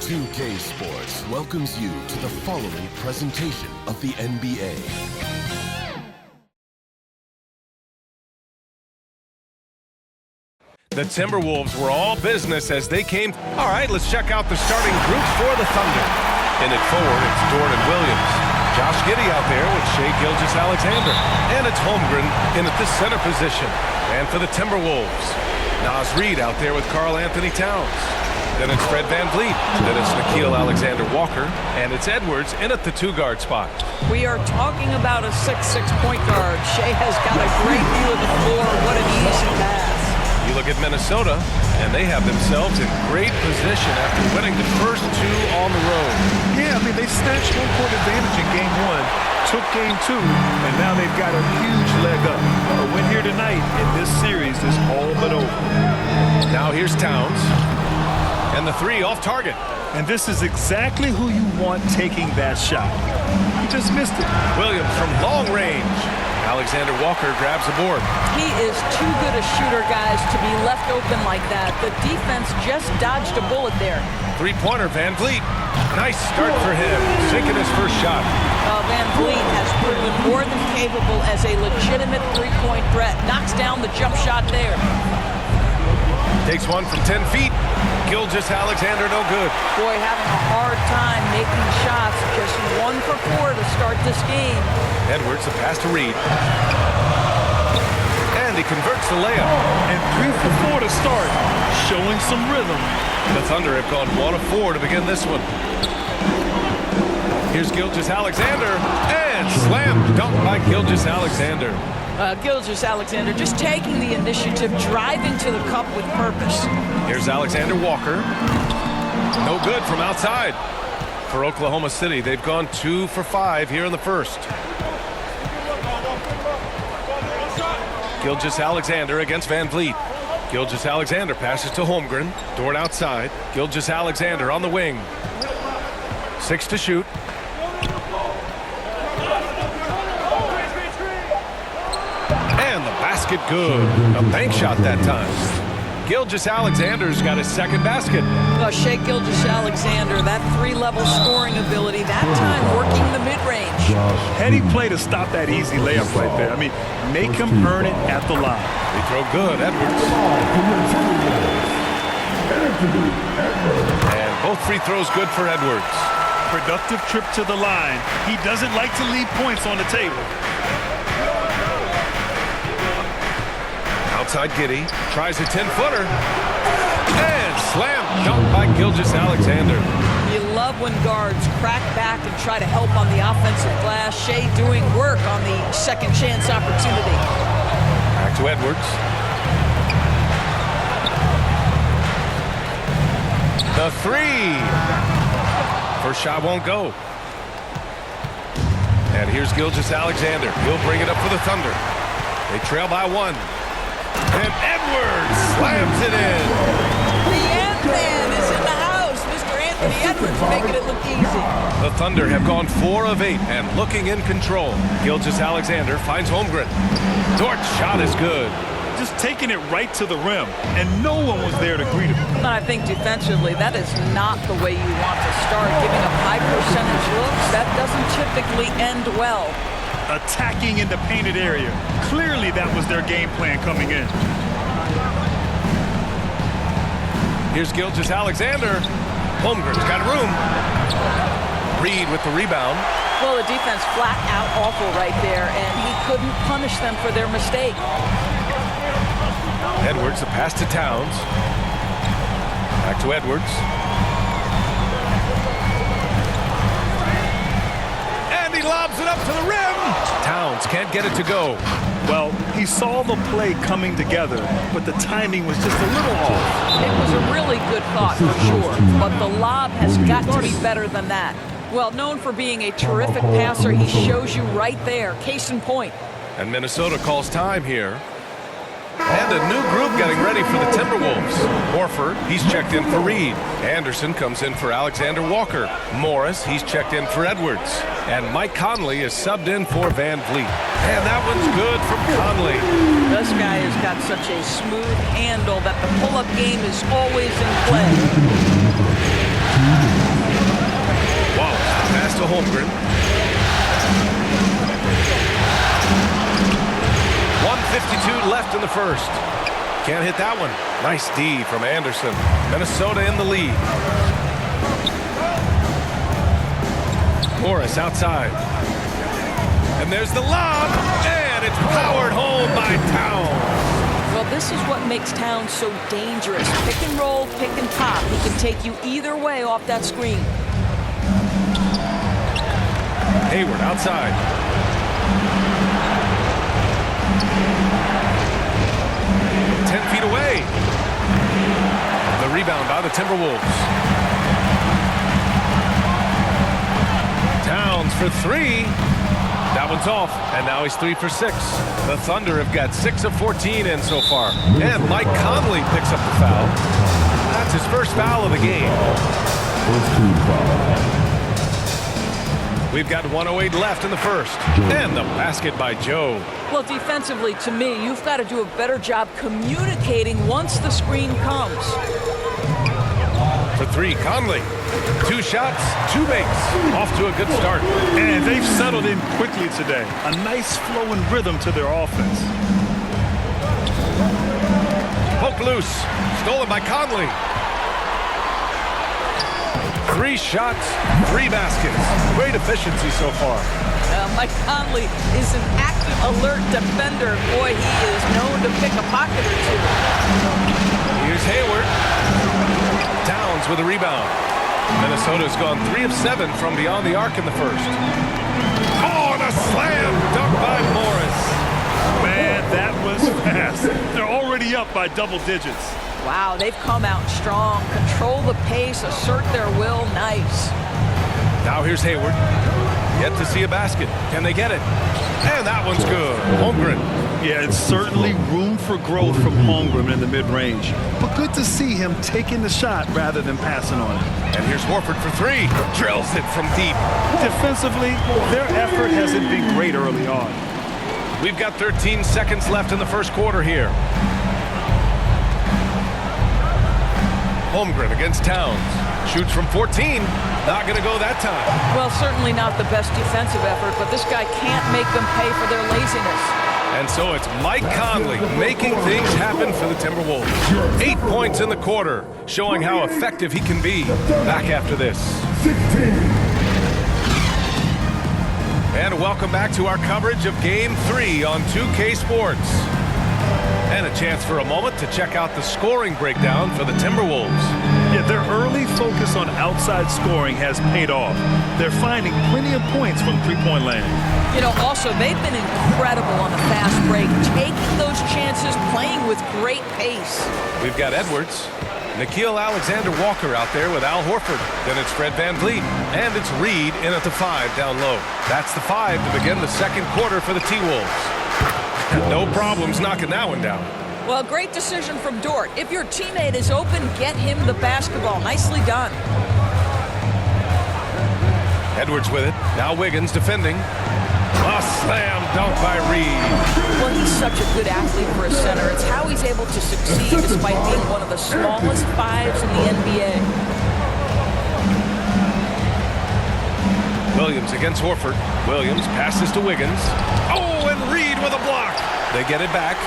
2K Sports welcomes you to the following presentation of the NBA. The Timberwolves were all business as they came. All right, let's check out the starting group for the Thunder. In at forward, it's Jordan Williams. Josh Giddey out there with Shai Gilgeous-Alexander. And it's Holmgren in at the center position. And for the Timberwolves, Naz Reid out there with Karl Anthony Towns. Then it's Fred VanVleet. Then it's Nickeil Alexander-Walker. And it's Edwards in at the two-guard spot. We are talking about a 6'6" point guard. Shai has got a great view of the floor. What an easy pass. You look at Minnesota, and they have themselves in great position after winning the first two on the road. Yeah, I mean, they snatched home-court advantage in Game 1, took Game 2, and now they've got a huge leg up. A win here tonight in this series is all but over. Now here's Towns, and the three off target. And this is exactly who you want taking that shot. He just missed it. Williams from long range. Alexander Walker grabs the board. He is too good a shooter, guys, to be left open like that. The defense just dodged a bullet there. Three-pointer, VanVleet. Nice start for him, sinking his first shot. VanVleet has proven more than capable as a legitimate three-point threat. Knocks down the jump shot there. Takes one from 10 feet. Gilgeous-Alexander no good. Boy, having a hard time making shots. Just 1 for 4 to start this game. Edwards, the pass to Reid. And he converts the layup. And 3 for 4 to start, showing some rhythm. The Thunder have gone 1 of 4 to begin this one. Here's Gilgeous-Alexander. And slam dunk by Gilgeous-Alexander. Gilgeous-Alexander just taking the initiative, driving to the cup with purpose. Here's Alexander Walker. No good from outside. For Oklahoma City, they've gone 2 for 5 here in the first. Gilgeous-Alexander against VanVleet. Gilgeous-Alexander passes to Holmgren. Dort outside. Gilgeous-Alexander on the wing. 6 to shoot. And the basket good. A bank shot that time. Gilgeous-Alexander's got his second basket. Shai Gilgeous-Alexander, that 3-level scoring ability, that time working the mid-range. Heady play to stop that easy layup right there. I mean, make him earn it at the line. They throw good, Edwards. And both free throws good for Edwards. Productive trip to the line. He doesn't like to leave points on the table. Outside Giddey, tries a 10-footer. And slam dunk by Gilgeous-Alexander. You love when guards crack back and try to help on the offensive glass. Shai doing work on the second chance opportunity. Back to Edwards. The three. First shot won't go. And here's Gilgeous-Alexander. He'll bring it up for the Thunder. They trail by 1. And Edwards slams it in. The Ant-Man is in the house. Mr. Anthony Edwards making it look easy. The Thunder have gone 4 of 8 and looking in control. Gilgeous-Alexander finds Holmgren. Dort's shot is good. Just taking it right to the rim, and no one was there to greet him. I think defensively, that is not the way you want to start. Giving up high percentage looks, that doesn't typically end well. Attacking in the painted area. Clearly that was their game plan coming in. Here's Gilgeous-Alexander. Holmgren's got room. Reid with the rebound. Well, the defense flat out awful right there, and he couldn't punish them for their mistake. Edwards, the pass to Towns. Back to Edwards. And he lobs it up to the rim. Towns can't get it to go. Well, he saw the play coming together, but the timing was just a little off. It was a really good thought for sure, but the lob has got to be better than that. Well, known for being a terrific passer, he shows you right there, case in point. And Minnesota calls time here. And a new group getting ready for the Timberwolves. Horford, he's checked in for Reid. Anderson comes in for Alexander Walker. Morris, he's checked in for Edwards. And Mike Conley is subbed in for VanVleet. And that one's good from Conley. This guy has got such a smooth handle that the pull-up game is always in play. to Holmgren. 1:52 left in the first. Can't hit that one. Nice D from Anderson. Minnesota in the lead. Morris outside. And there's the lob. And it's powered home by Towns. Well, this is what makes Towns so dangerous. Pick and roll, pick and pop. He can take you either way off that screen. Hayward outside. Feet away. The rebound by the Timberwolves. Towns for three. That one's off, and now he's 3 for 6. The Thunder have got 6 of 14 in so far. And Mike Conley picks up the foul. That's his first foul of the game. First team foul. We've got 1:08 left in the first. And the basket by Joe. Well, defensively, to me, you've got to do a better job communicating once the screen comes. For three, Conley. 2 shots, 2 makes. Off to a good start. And they've settled in quickly today. A nice flow and rhythm to their offense. Poke loose. Stolen by Conley. 3 shots, 3 baskets. Great efficiency so far. Mike Conley is an active, alert defender. Boy, he is known to pick a pocket or two. Here's Hayward. Towns with a rebound. Minnesota's gone 3 of 7 from beyond the arc in the first. Oh, and a slam dunk by Morris. Man, that was fast. They're already up by double digits. Wow, they've come out strong. Control the pace, assert their will. Nice. Now here's Hayward. Yet to see a basket. Can they get it? And that one's good. Holmgren. Yeah, it's certainly room for growth from Holmgren in the mid-range. But good to see him taking the shot rather than passing on it. And here's Horford for 3. Drills it from deep. Defensively, their effort hasn't been great early on. We've got 13 seconds left in the first quarter here. Holmgren against Towns. Shoots from 14. Not going to go that time. Well, certainly not the best defensive effort, but this guy can't make them pay for their laziness. And so it's Mike Conley making things happen for the Timberwolves. 8 points in the quarter, showing how effective he can be. Back after this. 16. And welcome back to our coverage of Game 3 on 2K Sports. And a chance for a moment to check out the scoring breakdown for the Timberwolves. Yeah, their early focus on outside scoring has paid off. They're finding plenty of points from three-point land. You know, also, they've been incredible on the fast break, taking those chances, playing with great pace. We've got Edwards, Nickeil Alexander-Walker out there with Al Horford. Then it's Fred VanVleet, and it's Reed in at the 5 down low. That's the 5 to begin the second quarter for the T-Wolves. No problems knocking that one down. Well, great decision from Dort. If your teammate is open, get him the basketball. Nicely done. Edwards with it. Now Wiggins defending. A slam dunk by Reed. Well, he's such a good athlete for a center. It's how he's able to succeed despite being one of the smallest 5s in the NBA. Williams against Horford. Williams passes to Wiggins. Oh, and Reed with a block. They get it back.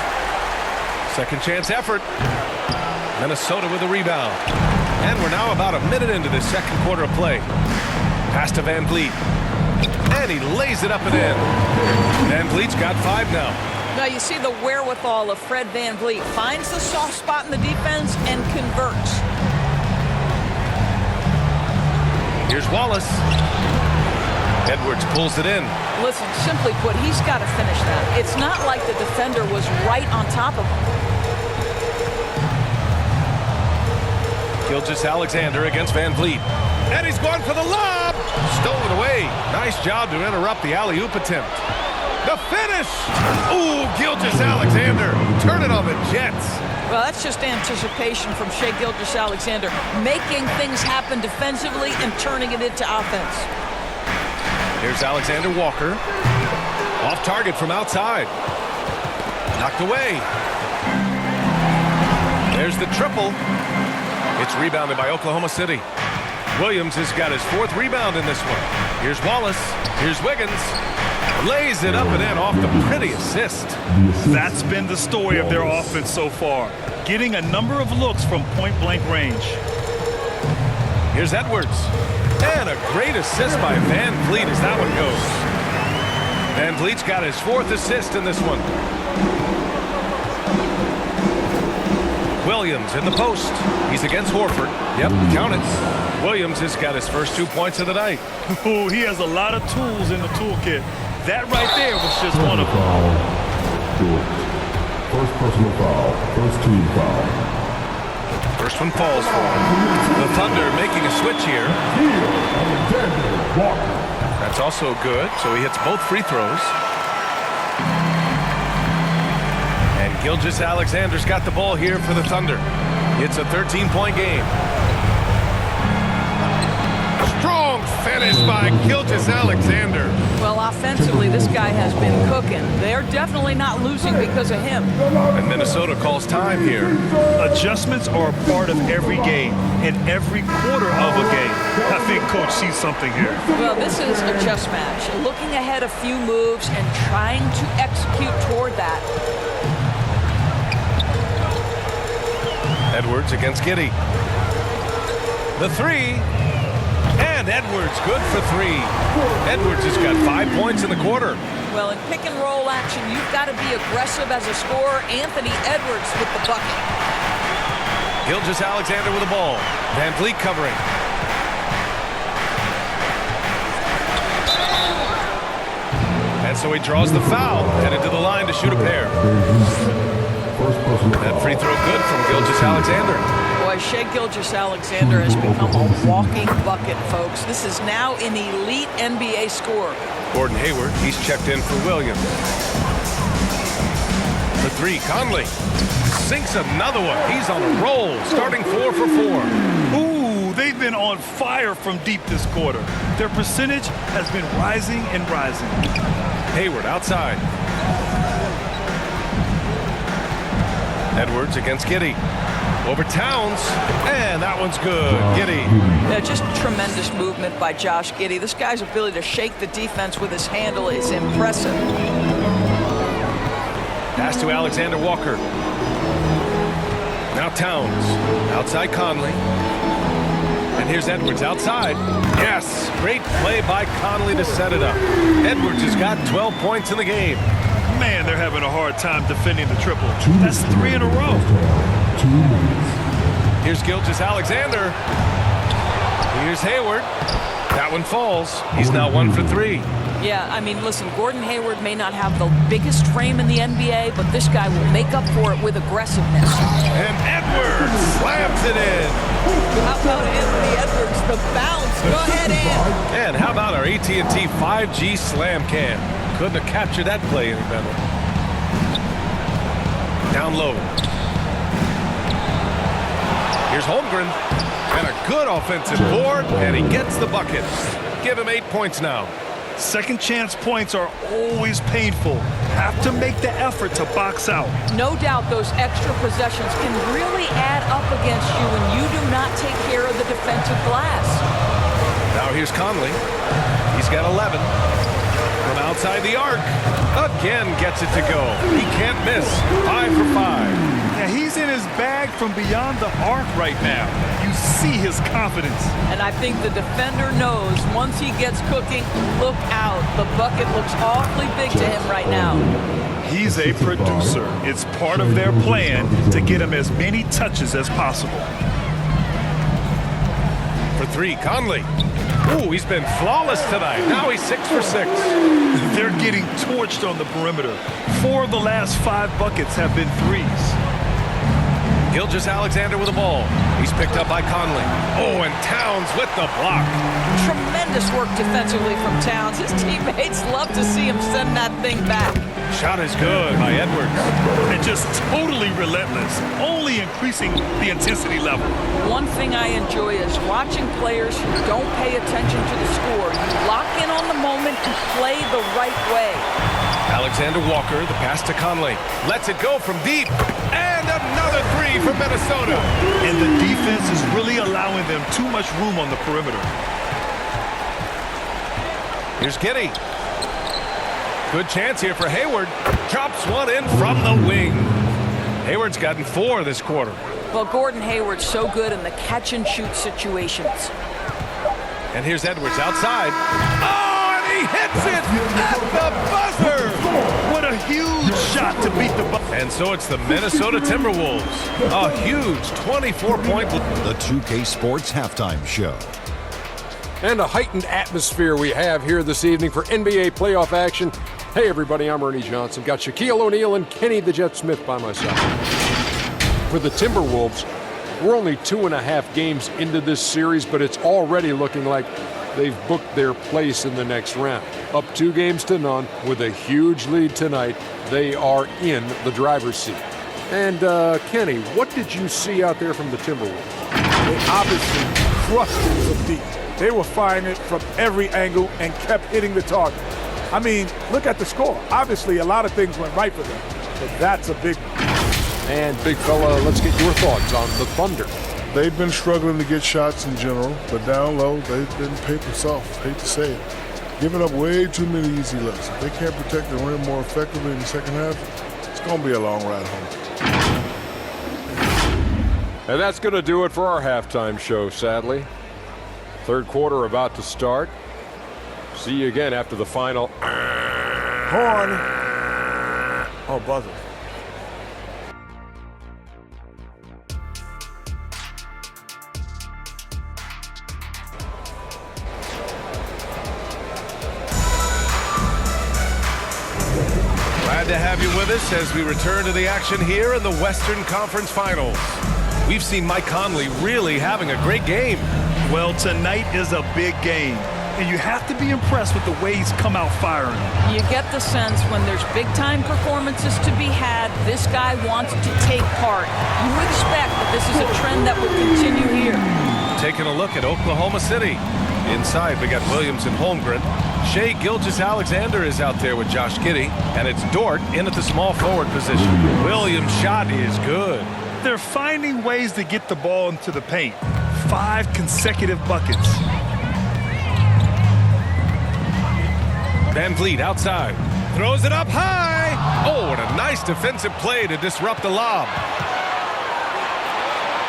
Second chance effort. Minnesota with a rebound. And we're now about a minute into this second quarter of play. Pass to VanVleet. And he lays it up and in. VanVleet's got 5 now. Now you see the wherewithal of Fred VanVleet. Finds the soft spot in the defense and converts. Here's Wallace. Edwards pulls it in. Listen, simply put, he's got to finish that. It's not like the defender was right on top of him. Gilgeous-Alexander against VanVleet. And he's going for the lob. Stolen away. Nice job to interrupt the alley-oop attempt. The finish. Ooh, Gilgeous-Alexander. Turn it on the Jets. Well, that's just anticipation from Shai Gilgeous-Alexander, making things happen defensively and turning it into offense. Here's Alexander Walker. Off target from outside. Knocked away. There's the triple. It's rebounded by Oklahoma City. Williams has got his 4th rebound in this one. Here's Wallace. Here's Wiggins. Lays it up and in off the pretty assist. That's been the story of their offense so far. Getting a number of looks from point-blank range. Here's Edwards. And a great assist by Van Vliet as that one goes. Van Vliet's got his 4th assist in this one. Williams in the post. He's against Horford. Yep, count it. Williams has got his first 2 points of the night. Ooh, he has a lot of tools in the toolkit. That right there was just one of them. First personal foul. First team foul. First one falls for him. The Thunder making a switch here. That's also good, so he hits both free throws. And Gilgeous-Alexander's got the ball here for the Thunder. It's a 13-point game. Strong finish by Gilgeous-Alexander. Well, offensively, this guy has been cooking. They're definitely not losing because of him. And Minnesota calls time here. Adjustments are a part of every game, in every quarter of a game. I think Coach sees something here. Well, this is a chess match. Looking ahead a few moves and trying to execute toward that. Edwards against Giddey. The 3. And Edwards good for 3. Edwards has got 5 points in the quarter. Well, in pick and roll action, you've got to be aggressive as a scorer. Anthony Edwards with the bucket. Gilgeous-Alexander with the ball. Van Vliet covering. And so he draws the foul, headed to the line to shoot a pair. That free throw good from Gilgeous-Alexander. Boy, Shai Gilgeous-Alexander has become a walking bucket, folks. This is now an elite NBA scorer. Gordon Hayward, he's checked in for Williams. The 3, Conley. Sinks another one. He's on a roll, starting 4 for 4. Ooh, they've been on fire from deep this quarter. Their percentage has been rising and rising. Hayward outside. Edwards against Giddey. Over Towns, and that one's good. Giddey. Yeah, just tremendous movement by Josh Giddey. This guy's ability to shake the defense with his handle is impressive. Pass to Alexander Walker. Now Towns. Outside Conley. And here's Edwards outside. Yes, great play by Conley to set it up. Edwards has got 12 points in the game. Man, they're having a hard time defending the triple. That's 3 in a row. Here's Gilgeous-Alexander. Here's Hayward. That one falls. He's now 1 for 3. Yeah, I mean, listen, Gordon Hayward may not have the biggest frame in the NBA, but this guy will make up for it with aggressiveness. And Edwards slams it in. How about Anthony Edwards, the bounce? Go ahead, Ant. And how about our AT&T 5G slam cam? Couldn't have captured that play any better. Down low. Here's Holmgren. And a good offensive board, and he gets the bucket. Give him 8 points now. Second chance points are always painful. Have to make the effort to box out. No doubt those extra possessions can really add up against you when you do not take care of the defensive glass. Now here's Conley. He's got 11. From outside the arc. Again gets it to go. He can't miss. 5 for 5. Yeah, he's in his bag from beyond the arc right now. You see his confidence. And I think the defender knows once he gets cooking, look out. The bucket looks awfully big to him right now. He's a producer. It's part of their plan to get him as many touches as possible. For 3, Conley. Ooh, he's been flawless tonight. Now he's 6 for 6. They're getting torched on the perimeter. 4 of the last 5 buckets have been threes. Gilgeous-Alexander with the ball. He's picked up by Conley. Oh, and Towns with the block. Tremendous work defensively from Towns. His teammates love to see him send that thing back. Shot is good by Edwards. And just totally relentless, only increasing the intensity level. One thing I enjoy is watching players who don't pay attention to the score. You lock in on the moment and play the right way. Alexander Walker, the pass to Conley. Lets it go from deep. And another three for Minnesota. And the defense is really allowing them too much room on the perimeter. Here's Giddey. Good chance here for Hayward. Chops one in from the wing. Hayward's gotten 4 this quarter. Well, Gordon Hayward's so good in the catch-and-shoot situations. And here's Edwards outside. Oh, and he hits it at the buzzer. What a huge shot to beat the buzzer. And so it's the Minnesota Timberwolves. A huge 24-point. The 2K Sports Halftime Show. And a heightened atmosphere we have here this evening for NBA playoff action. Hey, everybody, I'm Ernie Johnson. Got Shaquille O'Neal and Kenny the Jet Smith by my side. For the Timberwolves, we're only 2.5 games into this series, but it's already looking like they've booked their place in the next round. Up 2 games to none with a huge lead tonight. They are in the driver's seat. And, Kenny, what did you see out there from the Timberwolves? They obviously crushed it from deep. They were firing it from every angle and kept hitting the target. I mean, look at the score. Obviously, a lot of things went right for them, but that's a big one. And, big fella, let's get your thoughts on the Thunder. They've been struggling to get shots in general, but down low, they've been paper soft, hate to say it. Giving up way too many easy looks. If they can't protect the rim more effectively in the second half, it's going to be a long ride home. And that's going to do it for our halftime show, sadly. Third quarter about to start. See you again after the final. Horn. Oh, buzzer. Glad to have you with us as we return to the action here in the Western Conference Finals. We've seen Mike Conley really having a great game. Well, tonight is a big game, and you have to be impressed with the way he's come out firing. You get the sense when there's big-time performances to be had, this guy wants to take part. You expect that this is a trend that will continue here. Taking a look at Oklahoma City. Inside, we got Williams and Holmgren. Shai Gilgeous-Alexander is out there with Josh Giddey, and it's Dort in at the small forward position. Williams' shot is good. They're finding ways to get the ball into the paint. 5 consecutive buckets. Van Vliet outside. Throws it up high. Oh, and a nice defensive play to disrupt the lob.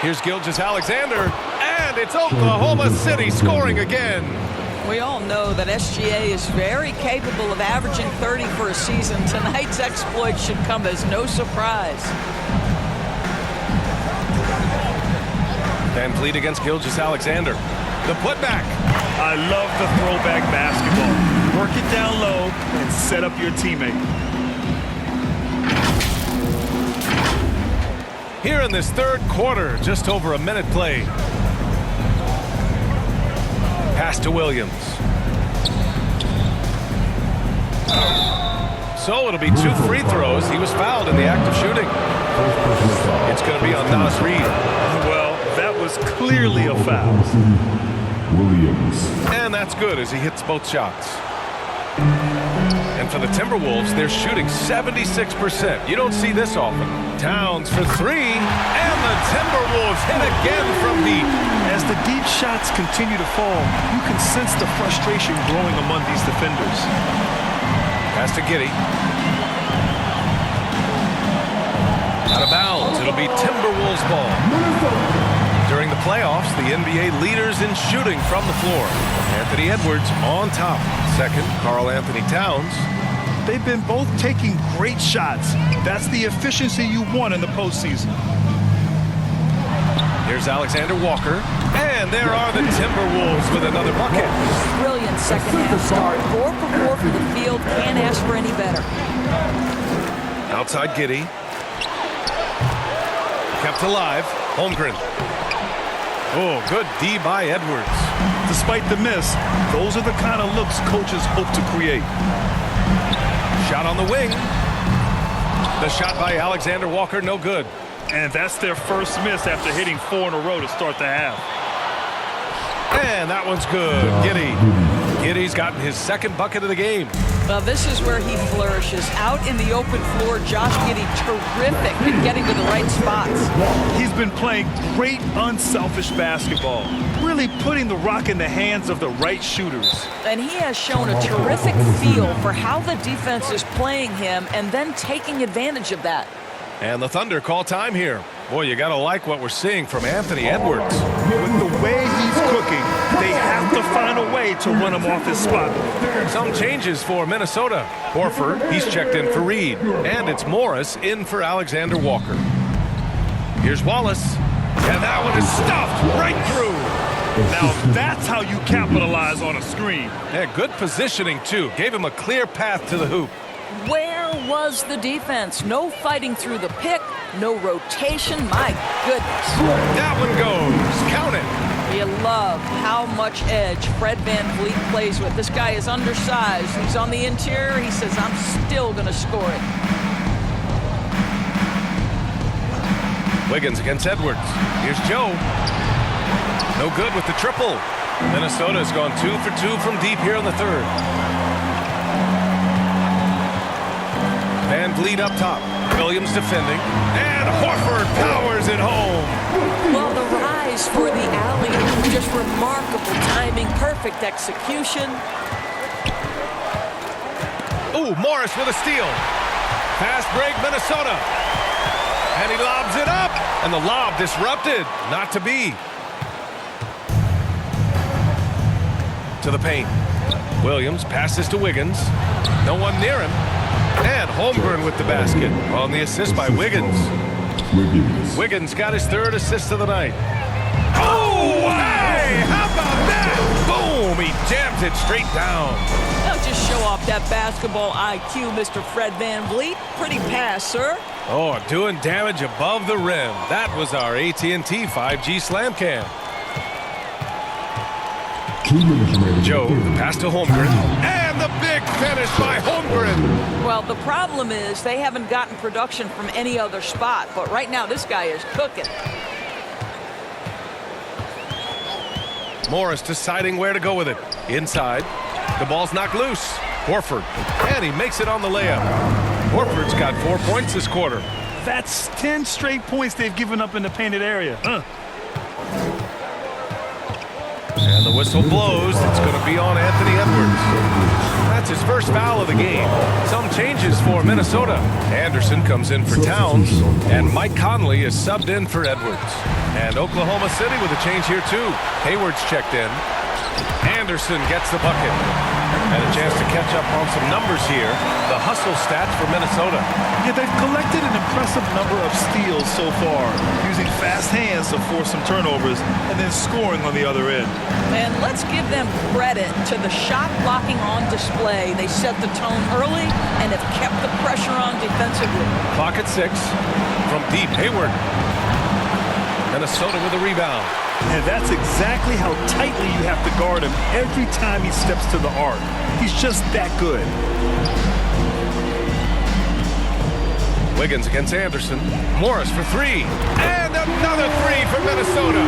Here's Gilgeous-Alexander, and it's Oklahoma City scoring again. We all know that SGA is very capable of averaging 30 for a season. Tonight's exploit should come as no surprise. Van Vliet against Gilgeous-Alexander. The putback. I love the throwback basketball. Work it down low and set up your teammate. Here in this third quarter, just over a minute played. Pass to Williams. So it'll be 2 free throws. He was fouled in the act of shooting. It's going to be on Nas Reed. Well, that was clearly a foul. Williams. And that's good as he hits both shots. And for the Timberwolves, they're shooting 76%. You don't see this often. Towns for 3, and the Timberwolves hit again from deep. As the deep shots continue to fall, you can sense the frustration growing among these defenders. Pass to Giddey. Out of bounds. It'll be Timberwolves ball. During the playoffs, the NBA leaders in shooting from the floor. Anthony Edwards on top. Second, Karl Anthony Towns. They've been both taking great shots. That's the efficiency you want in the postseason. Here's Alexander Walker. And there are the Timberwolves with another bucket. Brilliant second half start. 4 for 4 for the field. Can't ask for any better. Outside Giddey. Kept alive. Holmgren. Oh, good D by Edwards. Despite the miss, those are the kind of looks coaches hope to create. Shot on the wing. The shot by Alexander Walker, no good. And that's their first miss after hitting 4 in a row to start the half. And that one's good. Giddey. Giddey's gotten his second bucket of the game. Well, this is where he flourishes. Out in the open floor, Josh Giddey terrific at getting to the right spots. He's been playing great, unselfish basketball, really putting the rock in the hands of the right shooters. And he has shown a terrific feel for how the defense is playing him and then taking advantage of that. And the Thunder call time here. Boy, you got to like what we're seeing from Anthony Edwards. With the way he's cooking, they have to find a way to run him off his spot. Some changes for Minnesota. Horford, he's checked in for Reed. And it's Morris in for Alexander Walker. Here's Wallace. And that one is stuffed right through. Now that's how you capitalize on a screen. Yeah, good positioning, too. Gave him a clear path to the hoop. Where was the defense? No fighting through the pick, no rotation. My goodness. That one goes. Count it. You love how much edge Fred VanVleet plays with. This guy is undersized. He's on the interior. He says, I'm still going to score it. Wiggins against Edwards. Here's Joe. No good with the triple. Minnesota has gone 2 for 2 from deep here in the third. VanVleet up top. Williams defending. And Horford powers it home. Well, the rise for the alley, just remarkable timing, perfect execution. Ooh, Morris with a steal. Fast break, Minnesota. And he lobs it up. And the lob disrupted. Not to be. To the paint. Williams passes to Wiggins. No one near him. And Holmgren with the basket on the assist by Wiggins. Wiggins got his third assist of the night. Oh, hey! How about that? Boom! He jams it straight down. Now just show off that basketball IQ, Mr. Fred VanVleet. Pretty pass, sir. Oh, doing damage above the rim. That was our AT&T 5G Slam Cam. Joe, the pass to Holmgren. And the big finish by Holmgren. Well, the problem is they haven't gotten production from any other spot, but right now this guy is cooking. Morris deciding where to go with it. Inside. The ball's knocked loose. Horford. And he makes it on the layup. Horford's got 4 points this quarter. That's 10 straight points they've given up in the painted area. And the whistle blows. It's going to be on Anthony Edwards. That's his first foul of the game. Some changes for Minnesota. Anderson comes in for Towns. And Mike Conley is subbed in for Edwards. And Oklahoma City with a change here too. Hayward's checked in. Anderson gets the bucket. And a chance to catch up on some numbers here. The hustle stats for Minnesota. Yeah, they've collected an impressive number of steals so far, using fast hands to force some turnovers and then scoring on the other end. And let's give them credit to the shot blocking on display. They set the tone early and have kept the pressure on defensively. Clock at 6. From deep, Hayward. Minnesota with a rebound. And that's exactly how tightly you have to guard him every time he steps to the arc. He's just that good. Wiggins against Anderson. Morris for 3. And another 3 for Minnesota.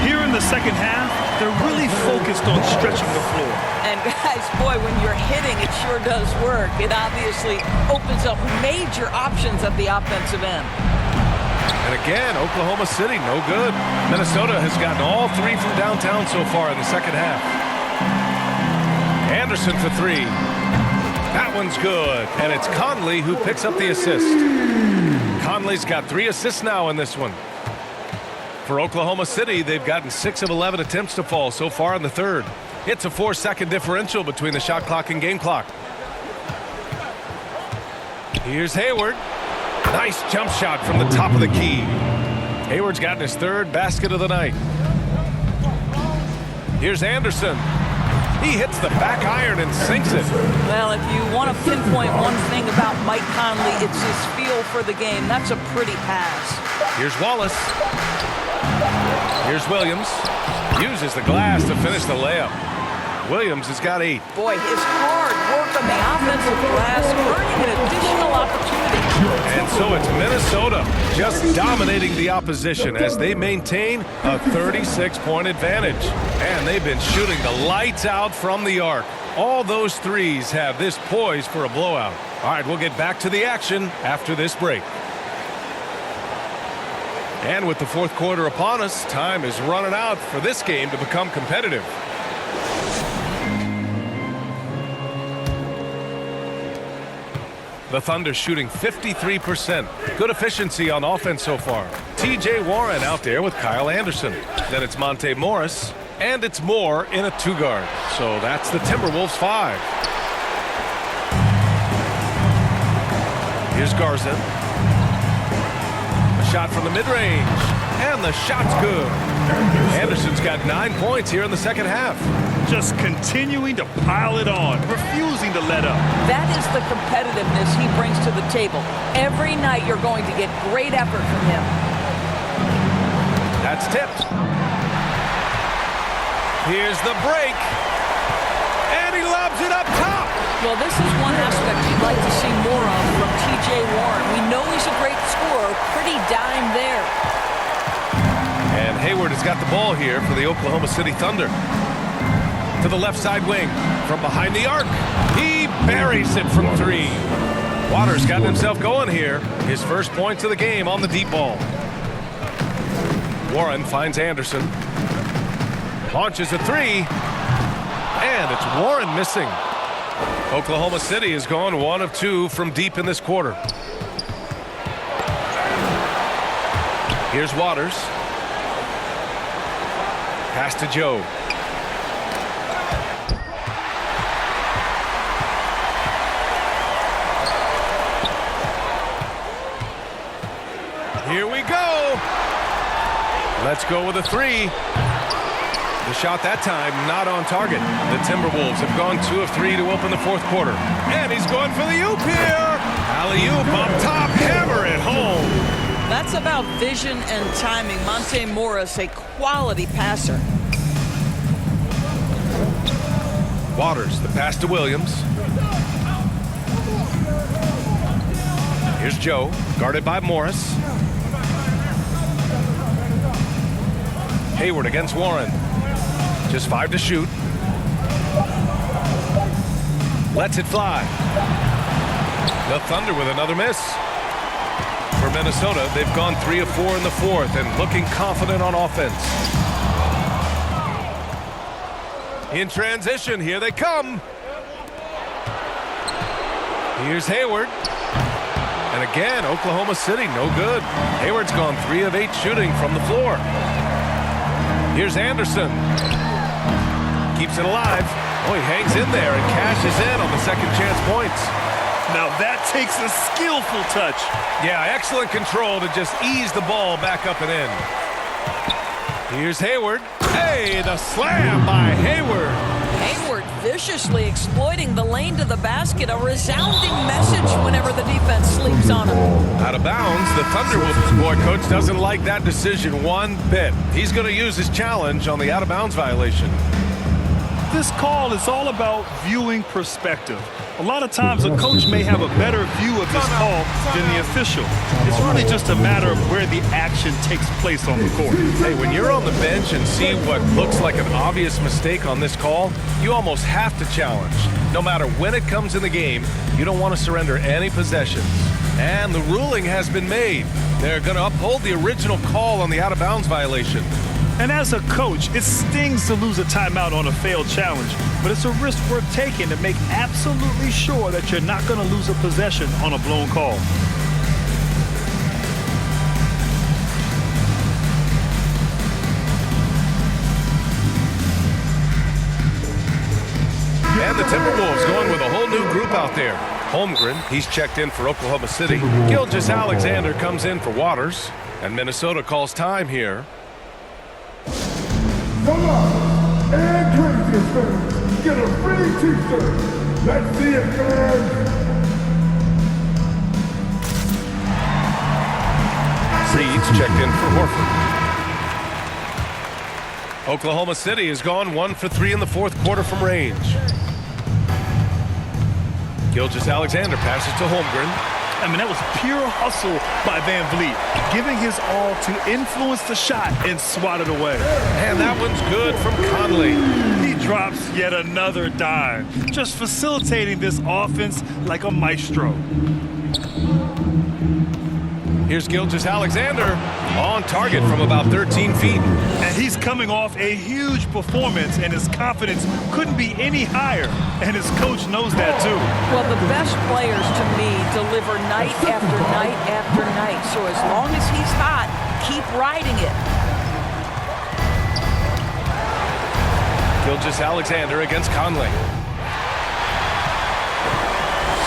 Here in the second half, they're really focused on stretching the floor. And guys, boy, when you're hitting, it sure does work. It obviously opens up major options at the offensive end. And again, Oklahoma City, no good. Minnesota has gotten all 3 from downtown so far in the second half. Anderson for 3. That one's good. And it's Conley who picks up the assist. Conley's got 3 assists now in this one. For Oklahoma City, they've gotten 6 of 11 attempts to fall so far in the third. It's a 4-second differential between the shot clock and game clock. Here's Hayward. Nice jump shot from the top of the key. Hayward's gotten his 3rd basket of the night. Here's Anderson. He hits the back iron and sinks it. Well, if you want to pinpoint one thing about Mike Conley, it's his feel for the game. That's a pretty pass. Here's Wallace. Here's Williams. Uses the glass to finish the layup. Williams has got 8. Boy, his hard work on the offensive glass, earning an additional opportunity. And So it's Minnesota just dominating the opposition as they maintain a 36-point advantage. And they've been shooting the lights out from the arc. All those threes have this poised for a blowout. All right, we'll get back to the action after this break. And with the fourth quarter upon us, time is running out for this game to become competitive. The Thunder shooting 53%. Good efficiency on offense so far. T.J. Warren out there with Kyle Anderson. Then it's Monte Morris. And it's Moore in a two-guard. So that's the Timberwolves 5. Here's Garza. A shot from the mid-range. And the shot's good. Anderson's got 9 points here in the second half. Just continuing to pile it on, refusing to let up. That is the competitiveness he brings to the table. Every night you're going to get great effort from him. That's tipped. Here's the break. And he lobs it up top. Well, this is one aspect you'd like to see more of from T.J. Warren. We know he's a great scorer. Pretty dime there. And Hayward has got the ball here for the Oklahoma City Thunder. To the left side wing. From behind the arc. He buries it from three. Waters got himself going here. His first points of the game on the deep ball. Warren finds Anderson. Launches a three. And it's Warren missing. Oklahoma City has gone 1 of 2 from deep in this quarter. Here's Waters. Pass to Joe. Here we go. Let's go with a three. The shot that time not on target. The Timberwolves have gone 2 of 3 to open the fourth quarter. And he's going for the oop here. Alley-oop up top. Hammer it home. That's about vision and timing. Monte Morris, a quality passer. Waters, the pass to Williams. Here's Joe, guarded by Morris. Hayward against Warren. Just 5 to shoot. Lets it fly. The Thunder with another miss. For Minnesota, they've gone 3 of 4 in the fourth and looking confident on offense. In transition, here they come. Here's Hayward. And again, Oklahoma City, no good. Hayward's gone 3 of 8 shooting from the floor. Here's Anderson. Keeps it alive. Oh, he hangs in there and cashes in on the second chance points. Now that takes a skillful touch. Yeah, excellent control to just ease the ball back up and in. Here's Hayward. Hey, the slam by Hayward. Hayward viciously exploiting the lane to the basket. A resounding message whenever the defense sleeps on him. Out of bounds. The Thunderwolves boy coach doesn't like that decision one bit. He's going to use his challenge on the out of bounds violation. This call is all about viewing perspective. A lot of times a coach may have a better view of this call than the official. It's really just a matter of where the action takes place on the court. Hey, when you're on the bench and see what looks like an obvious mistake on this call, you almost have to challenge. No matter when it comes in the game, you don't want to surrender any possessions. And the ruling has been made. They're going to uphold the original call on the out of bounds violation. And as a coach, it stings to lose a timeout on a failed challenge, but it's a risk worth taking to make absolutely sure that you're not going to lose a possession on a blown call. And the Timberwolves going with a whole new group out there. Holmgren, he's checked in for Oklahoma City. Gilgeous-Alexander comes in for Waters. And Minnesota calls time here. Come on, and Corinthians fans, get a free t-shirt. Let's see it, fans. Reed's checked in for Horford. Oklahoma City has gone 1 for 3 in the fourth quarter from range. Gilgeous-Alexander passes to Holmgren. I mean, that was pure hustle by Van Vliet, giving his all to influence the shot and swat it away. And that one's good from Conley. He drops yet another dime, just facilitating this offense like a maestro. Here's Gilgeous-Alexander on target from about 13 feet. And he's coming off a huge performance, and his confidence couldn't be any higher. And his coach knows that, too. Well, the best players, to me, deliver night after night after night. So as long as he's hot, keep riding it. Gilgeous-Alexander against Conley.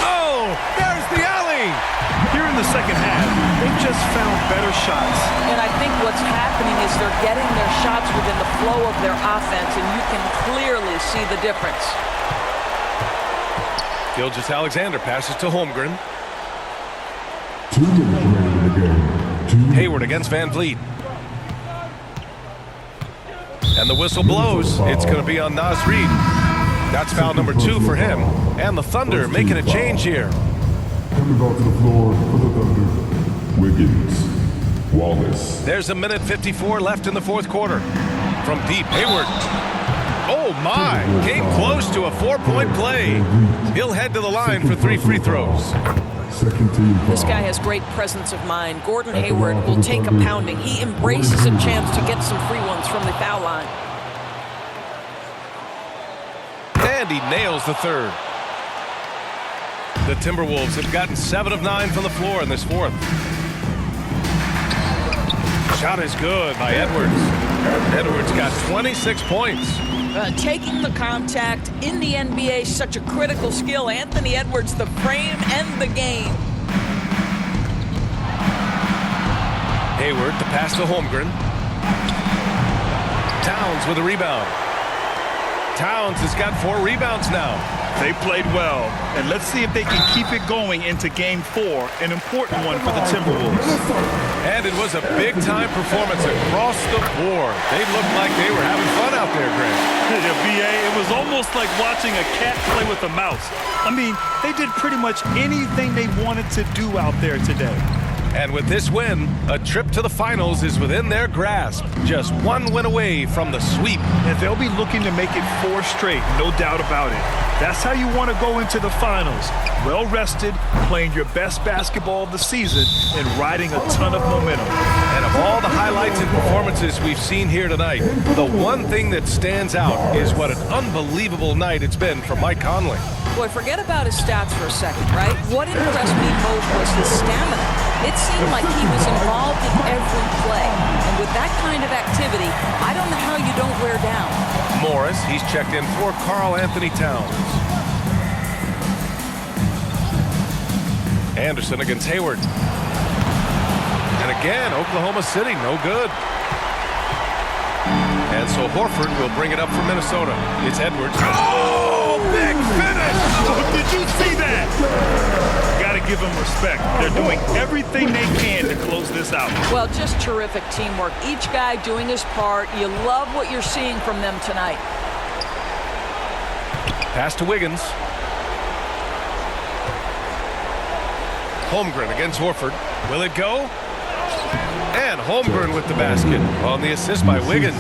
Oh, there's the alley! Here in the second half, they've just found better shots. And I think what's happening is they're getting their shots within the flow of their offense, and you can clearly see the difference. Gilgeous-Alexander passes to Holmgren. 2 minutes remaining in the game. Hayward against Van Vliet. And the whistle blows. It's going to be on Naz Reid. That's foul number 2 for him. And the Thunder making a change here. Coming onto the floor for the Thunder, Wiggins, Wallace. There's 1:54 left in the fourth quarter. From deep, Hayward. Oh my, came close to a 4-point play. He'll head to the line for 3 free throws. Second team foul. This guy has great presence of mind. Gordon Hayward will take a pounding. He embraces a chance to get some free ones from the foul line. And he nails the third. The Timberwolves have gotten 7 of 9 from the floor in this fourth. Shot is good by Edwards. Edwards got 26 points. Taking the contact in the NBA is such a critical skill. Anthony Edwards, the frame and the game. Hayward, the pass to Holmgren. Towns with a rebound. Towns has got 4 rebounds now. They played well, and let's see if they can keep it going into Game 4, an important one for the Timberwolves. And it was a big-time performance across the board. They looked like they were having fun out there, Grant. BA, it was almost like watching a cat play with a mouse. I mean, they did pretty much anything they wanted to do out there today. And with this win, a trip to the finals is within their grasp. Just 1 win away from the sweep. And they'll be looking to make it 4 straight, no doubt about it. That's how you want to go into the finals. Well rested, playing your best basketball of the season, and riding a ton of momentum. And of all the highlights and performances we've seen here tonight, the one thing that stands out is what an unbelievable night it's been for Mike Conley. Boy, forget about his stats for a second, right? What impressed me most was his stamina. It seemed like he was involved in every play. And with that kind of activity, I don't know how you don't wear down. Morris, he's checked in for Karl Anthony Towns. Anderson against Hayward. And again, Oklahoma City, no good. And so Horford will bring it up for Minnesota. It's Edwards. Oh, big finish! Did you see that? Got to give them respect. They're doing everything they can to close this out. Well, just terrific teamwork. Each guy doing his part. You love what you're seeing from them tonight. Pass to Wiggins. Holmgren against Horford. Will it go? And Holmgren with the basket on the assist by Wiggins.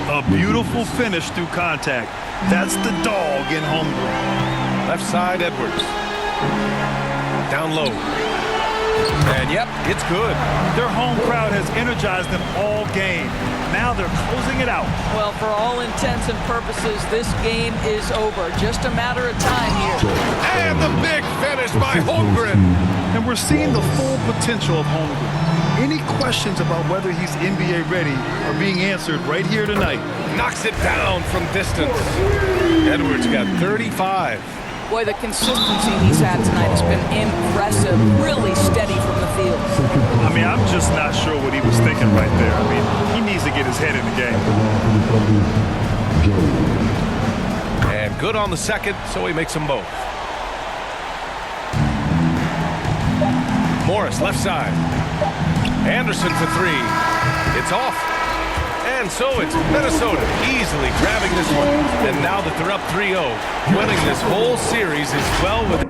A beautiful finish through contact. That's the dog in Holmgren. Left side, Edwards. Down low. And yep, it's good. Their home crowd has energized them all game. Now they're closing it out. Well, for all intents and purposes, this game is over. Just a matter of time here. And the big finish by Holmgren. And we're seeing the full potential of Holmgren. Any questions about whether he's NBA ready are being answered right here tonight. Knocks it down from distance. Edwards got 35. Boy, the consistency he's had tonight has been impressive. Really steady from the field. I mean, I'm just not sure what he was thinking right there. I mean, he needs to get his head in the game. And good on the second, so he makes them both. Morris, left side. Anderson for 3. It's off. And so it's Minnesota easily grabbing this one. And now that they're up 3-0, winning this whole series is well within